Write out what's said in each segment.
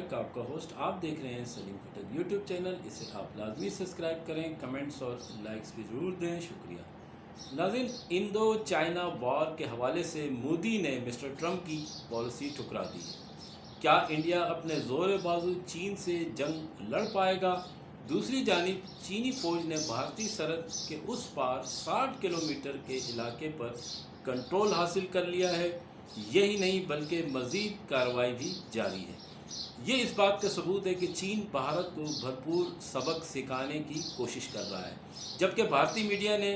मुबारक, आपका होस्ट। आप देख रहे हैं सलीम खट्टर यूट्यूब चैनल। इसे आप लाजमी सब्सक्राइब करें, कमेंट्स और लाइक्स भी ज़रूर दें, शुक्रिया। नाज़रीन, इंडो चाइना वॉर के हवाले से मोदी ने मिस्टर ट्रंप की पॉलिसी ठुकरा दी है। क्या इंडिया अपने ज़ोर बाजू चीन से जंग लड़ पाएगा? दूसरी जानिब चीनी फ़ौज ने भारतीय सरहद के उस पार 60 किलोमीटर के इलाके पर कंट्रोल हासिल कर लिया है। यही नहीं बल्कि मज़ीद कार्रवाई भी जारी है। ये इस बात का सबूत है कि चीन भारत को भरपूर सबक सिखाने की कोशिश कर रहा है। जबकि भारतीय मीडिया ने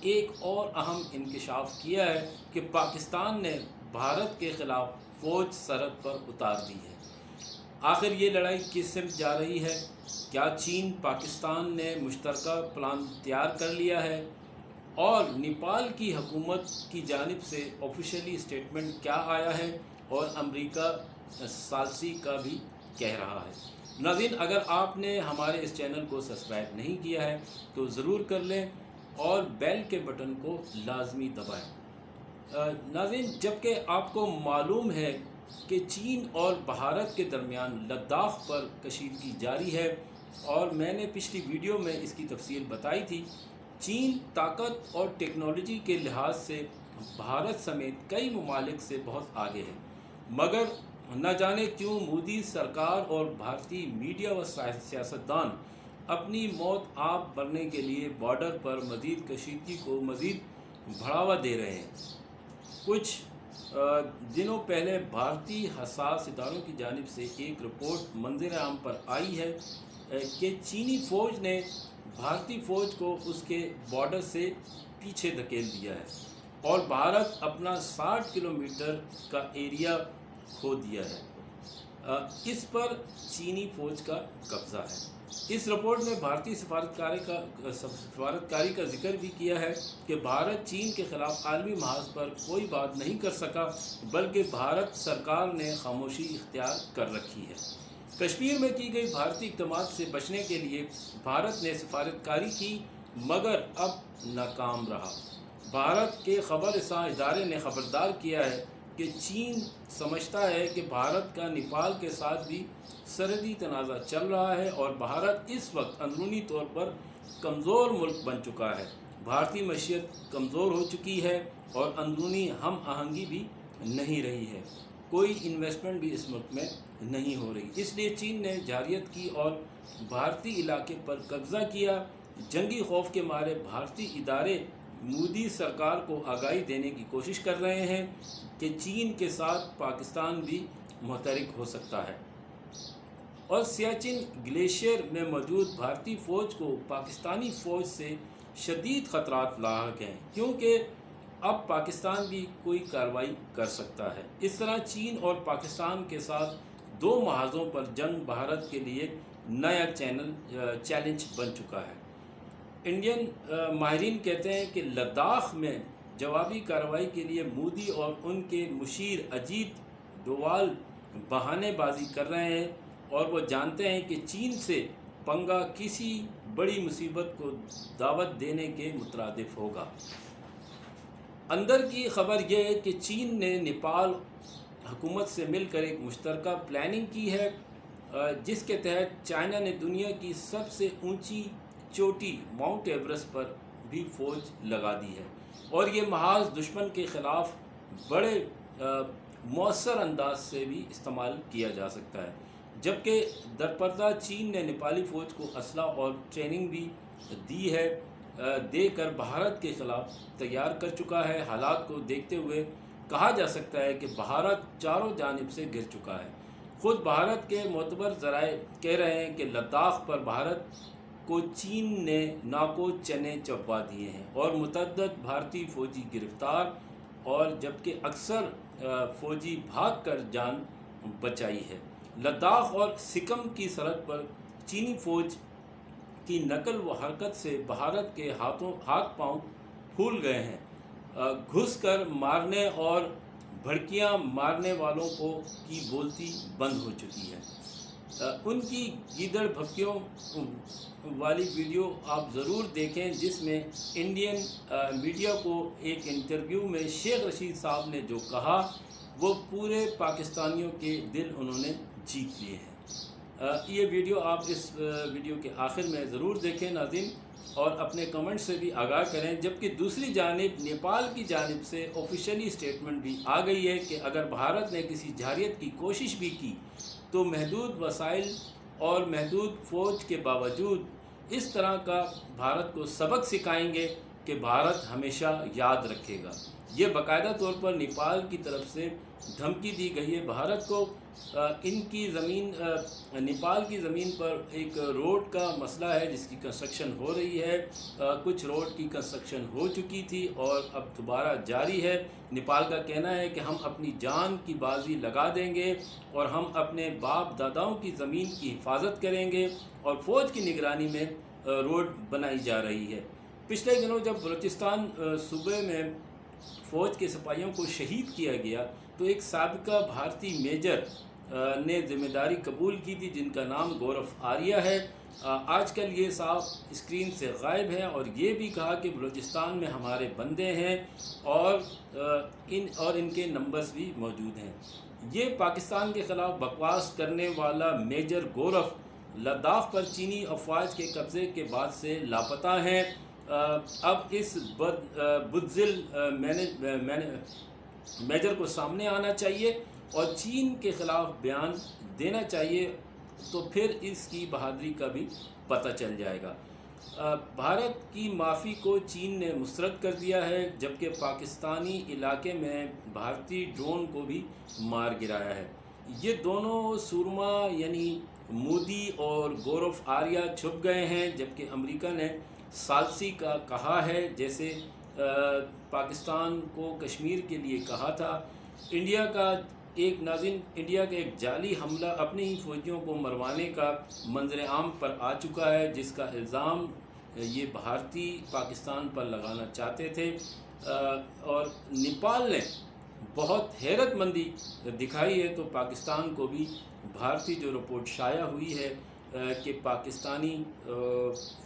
एक और अहम इंकशाफ किया है कि पाकिस्तान ने भारत के ख़िलाफ़ फ़ौज सरहद पर उतार दी है। आखिर ये लड़ाई किस सिमत जा रही है? क्या चीन पाकिस्तान ने मुश्तरका प्लान तैयार कर लिया है? और नेपाल की हुकूमत की जानिब से ऑफिशियली स्टेटमेंट क्या आया है? और अमेरिका सालसी का भी कह रहा है। नाज़रीन, अगर आपने हमारे इस चैनल को सब्सक्राइब नहीं किया है तो ज़रूर कर लें और बेल के बटन को लाजमी दबाएं। नाज़रीन, जबकि आपको मालूम है कि चीन और भारत के दरमियान लद्दाख पर कशीदगी जारी है और मैंने पिछली वीडियो में इसकी तफसील बताई थी। चीन ताकत और टेक्नोलॉजी के लिहाज से भारत समेत कई ममालिक से बहुत आगे है, मगर न जाने क्यों मोदी सरकार और भारतीय मीडिया व सियासतदान अपनी मौत आप भरने के लिए बॉर्डर पर मज़ीद कशीदगी को मज़ीद बढ़ावा दे रहे हैं। कुछ दिनों पहले भारतीय हसास इदारों की जानिब से एक रिपोर्ट मंज़िर आम पर आई है कि चीनी फ़ौज ने भारतीय फ़ौज को उसके बॉर्डर से पीछे धकेल दिया है और भारत अपना 60 किलोमीटर का एरिया खो दिया है। इस पर चीनी फ़ौज का कब्ज़ा है। इस रिपोर्ट में भारतीय सफारतकारी का जिक्र भी किया है कि भारत चीन के ख़िलाफ़ आलमी महाज पर कोई बात नहीं कर सका, बल्कि भारत सरकार ने खामोशी इख्तियार कर रखी है। कश्मीर में की गई भारतीय इक़दामात से बचने के लिए भारत ने सफारतकारी की, मगर अब नाकाम रहा। भारत के ख़बर रसां इदारे ने ख़बरदार किया है कि चीन समझता है कि भारत का नेपाल के साथ भी सरहदी तनाज़ा चल रहा है और भारत इस वक्त अंदरूनी तौर पर कमज़ोर मुल्क बन चुका है। भारतीय मईशत कमज़ोर हो चुकी है और अंदरूनी हम आहंगी भी नहीं रही है। कोई इन्वेस्टमेंट भी इस मुल्क में नहीं हो रही। इसलिए चीन ने जारियत की और भारतीय इलाके पर कब्ज़ा किया। जंगी खौफ के मारे भारतीय इदारे मोदी सरकार को आगाही देने की कोशिश कर रहे हैं कि चीन के साथ पाकिस्तान भी मुतहरिक हो सकता है और सियाचिन ग्लेशियर में मौजूद भारतीय फ़ौज को पाकिस्तानी फ़ौज से शदीद ख़तरात लाहक हैं, क्योंकि अब पाकिस्तान भी कोई कार्रवाई कर सकता है। इस तरह चीन और पाकिस्तान के साथ दो महाज़ों पर जंग भारत के लिए नया चैलेंज बन चुका है। इंडियन माहिरीन कहते हैं कि लद्दाख में जवाबी कार्रवाई के लिए मोदी और उनके मुशीर अजीत डोवाल बहानेबाजी कर रहे हैं और वो जानते हैं कि चीन से पंगा किसी बड़ी मुसीबत को दावत देने के मुतरादिफ होगा। अंदर की ख़बर यह है कि चीन ने नेपाल हुकूमत से मिलकर एक मुश्तरका प्लानिंग की है, जिसके तहत चाइना ने दुनिया की सबसे ऊंची चोटी माउंट एवरेस्ट पर भी फ़ौज लगा दी है और ये महाज दुश्मन के ख़िलाफ़ बड़े मौसर अंदाज से भी इस्तेमाल किया जा सकता है। जबकि दरपर्दा चीन ने नेपाली फ़ौज को असला और ट्रेनिंग भी दी है, देकर भारत के ख़िलाफ़ तैयार कर चुका है। हालात को देखते हुए कहा जा सकता है कि भारत चारों जानिब से घिर चुका है। ख़ुद भारत के मोतबर ज़राए कह रहे हैं कि लद्दाख पर भारत को चीन ने नाको चने चबवा दिए हैं और मुतअद्दिद भारतीय फ़ौजी गिरफ़्तार, और जबकि अक्सर फ़ौजी भाग कर जान बचाई है। लद्दाख और सिक्किम की सरहद पर चीनी फ़ौज की नकल व हरकत से भारत के हाथ पांव फूल गए हैं। घुस कर मारने और भड़कियां मारने वालों की बोलती बंद हो चुकी है। उनकी गीदड़ भक्तियों वाली वीडियो आप ज़रूर देखें, जिसमें इंडियन मीडिया को एक इंटरव्यू में शेख रशीद साहब ने जो कहा وہ پورے پاکستانیوں کے دل انہوں نے جیت لیے ہیں۔ یہ ویڈیو آپ اس ویڈیو کے آخر میں ضرور دیکھیں ناظرین، اور اپنے کمنٹ سے بھی آگاہ کریں۔ جبکہ دوسری جانب نیپال کی جانب سے آفیشیلی اسٹیٹمنٹ بھی آ گئی ہے کہ اگر بھارت نے کسی جارحیت کی کوشش بھی کی تو محدود وسائل اور محدود فوج کے باوجود اس طرح کا بھارت کو سبق سکھائیں گے کہ بھارت ہمیشہ یاد رکھے گا۔ یہ باقاعدہ طور پر نیپال کی طرف سے دھمکی دی گئی ہے بھارت کو۔ ان کی زمین نیپال کی زمین پر ایک روڈ کا مسئلہ ہے جس کی کنسٹرکشن ہو رہی ہے۔ کچھ روڈ کی کنسٹرکشن ہو چکی تھی اور اب دوبارہ جاری ہے۔ نیپال کا کہنا ہے کہ ہم اپنی جان کی بازی لگا دیں گے اور ہم اپنے باپ داداؤں کی زمین کی حفاظت کریں گے، اور فوج کی نگرانی میں روڈ بنائی جا رہی ہے۔ پچھلے دنوں جب بلوچستان صوبے میں فوج کے سپاہیوں کو شہید کیا گیا تو ایک سابقہ بھارتی میجر نے ذمہ داری قبول کی تھی جن کا نام گورف آریہ ہے۔ آج کل یہ صاحب اسکرین سے غائب ہے، اور یہ بھی کہا کہ بلوچستان میں ہمارے بندے ہیں اور ان کے نمبرز بھی موجود ہیں۔ یہ پاکستان کے خلاف بکواس کرنے والا میجر گورف لداخ پر چینی افواج کے قبضے کے بعد سے لاپتہ ہیں۔ اب اس بزدل میجر کو سامنے آنا چاہیے اور چین کے خلاف بیان دینا چاہیے، تو پھر اس کی بہادری کا بھی پتہ چل جائے گا۔ بھارت کی معافی کو چین نے مسترد کر دیا ہے، جبکہ پاکستانی علاقے میں بھارتی ڈرون کو بھی مار گرایا ہے۔ یہ دونوں سورما یعنی مودی اور گورف آریہ چھپ گئے ہیں، جبکہ امریکہ نے ثالثی کا کہا ہے، جیسے پاکستان کو کشمیر کے لیے کہا تھا۔ انڈیا کا ایک جعلی حملہ اپنے ہی فوجیوں کو مروانے کا منظر عام پر آ چکا ہے، جس کا الزام یہ بھارتی پاکستان پر لگانا چاہتے تھے، اور نیپال نے بہت حیرت مندی دکھائی ہے۔ تو پاکستان کو بھی بھارتی جو رپورٹ شائع ہوئی ہے کہ پاکستانی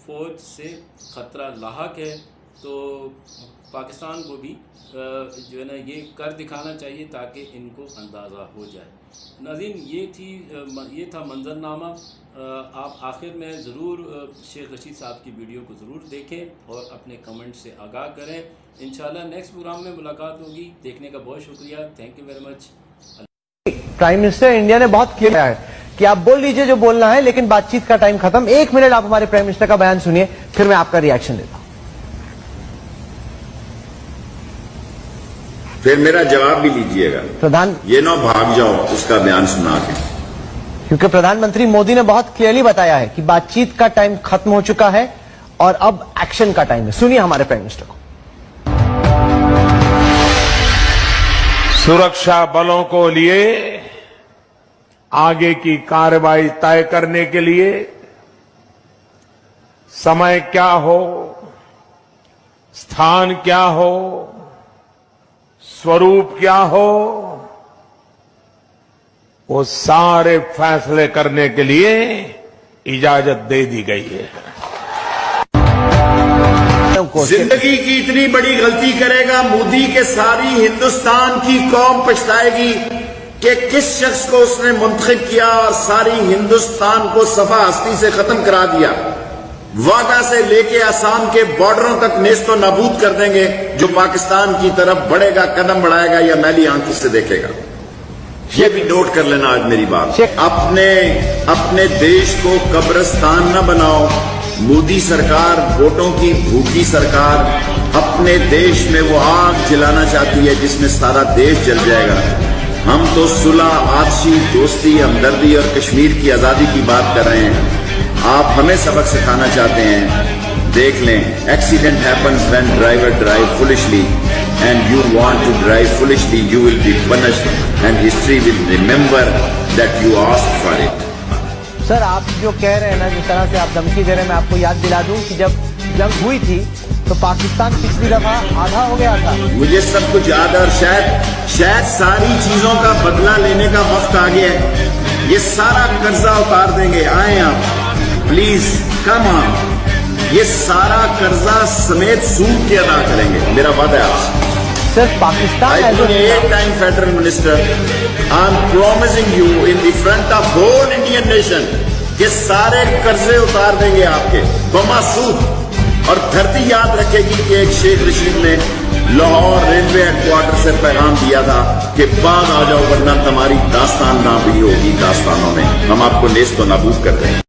فوج سے خطرہ لاحق ہے، تو پاکستان کو بھی جو ہے نا یہ کر دکھانا چاہیے تاکہ ان کو اندازہ ہو جائے۔ ناظرین، یہ تھا منظرنامہ۔ آپ آخر میں ضرور شیخ رشید صاحب کی ویڈیو کو ضرور دیکھیں اور اپنے کمنٹ سے آگاہ کریں۔ انشاءاللہ نیکسٹ پروگرام میں ملاقات ہوگی۔ دیکھنے کا بہت شکریہ، thank you very much. Prime minister India نے بہت کلیئر ہے کہ آپ بول لیجئے جو بولنا ہے، لیکن بات چیت کا ٹائم ختم۔ 1 منٹ آپ ہمارے پرائم منسٹر کا بیان سنیے، پھر میں آپ کا ریاکشن لیتا ہوں۔ پھر میرا جواب بھی لیجئے گا، یہ نہ بھاگ جاؤ اس کا بیان سنا کے، کیونکہ پردھان منتری مودی نے بہت کلیئرلی بتایا ہے کہ بات چیت کا ٹائم ختم ہو چکا ہے اور اب ایکشن کا ٹائم ہے۔ سنیے ہمارے پرائم منسٹر کو۔ सुरक्षा बलों को लिए आगे की कार्रवाई तय करने के लिए समय क्या हो, स्थान क्या हो, स्वरूप क्या हो, वो सारे फैसले करने के लिए इजाजत दे दी गई है। जिंदगी की इतनी बड़ी गलती करेगा मोदी के सारी हिंदुस्तान की कौम पछताएगी कि किस शख्स को उसने मुंतखब किया और सारी हिंदुस्तान को सफा हस्ती से खत्म करा दिया। वाघा से लेके आसाम के बॉर्डरों तक नेस्तो नाबूद कर देंगे जो पाकिस्तान की तरफ बढ़ेगा, कदम बढ़ाएगा या मैली आंखों से देखेगा। ये भी नोट कर लेना आज मेरी बात। अपने देश को कब्रिस्तान न बनाओ। मोदी सरकार, वोटों की भूखी सरकार, अपने देश में वो आग जलाना चाहती है जिसमें सारा देश जल जाएगा। हम तो सुलह, आपसी दोस्ती, हमदर्दी और कश्मीर की आजादी की बात कर रहे हैं। आप हमें सबक सिखाना चाहते हैं। देख लें, accident happens when driver drive foolishly and you want to drive foolishly, you will be punished and history will remember that you asked for it. Sir, आप जो कह रहे हैं ना, जिस तरह से आप धमकी दे रहे हैं, मैं आपको याद दिला दूं कि जब जंग हुई थी तो पाकिस्तान पिछली दफा आधा हो गया था। मुझे सब कुछ याद है और शायद सारी चीजों का बदला लेने का वक्त आ गया है। ये सारा कर्जा उतार देंगे। आए आप प्लीज, कम ऑन। ये सारा कर्जा समेत सूद के अदा करेंगे, मेरा वादा है आपसे। सिर्फ Pakistan I as being a 8-time federal minister, I am promising you in the front of whole Indian nation कि सारे कर्जे उतार देंगे आपके बमासूद। और धरती याद रखेगी कि एक शेख रशीद ने लाहौर रेलवे हेडक्वार्टर से पैगाम दिया था कि बाग आ जाओ वरना तुम्हारी दास्तान ना भी होगी दास्तानों में, हम आपको नेस्त व नाबूद कर देंगे।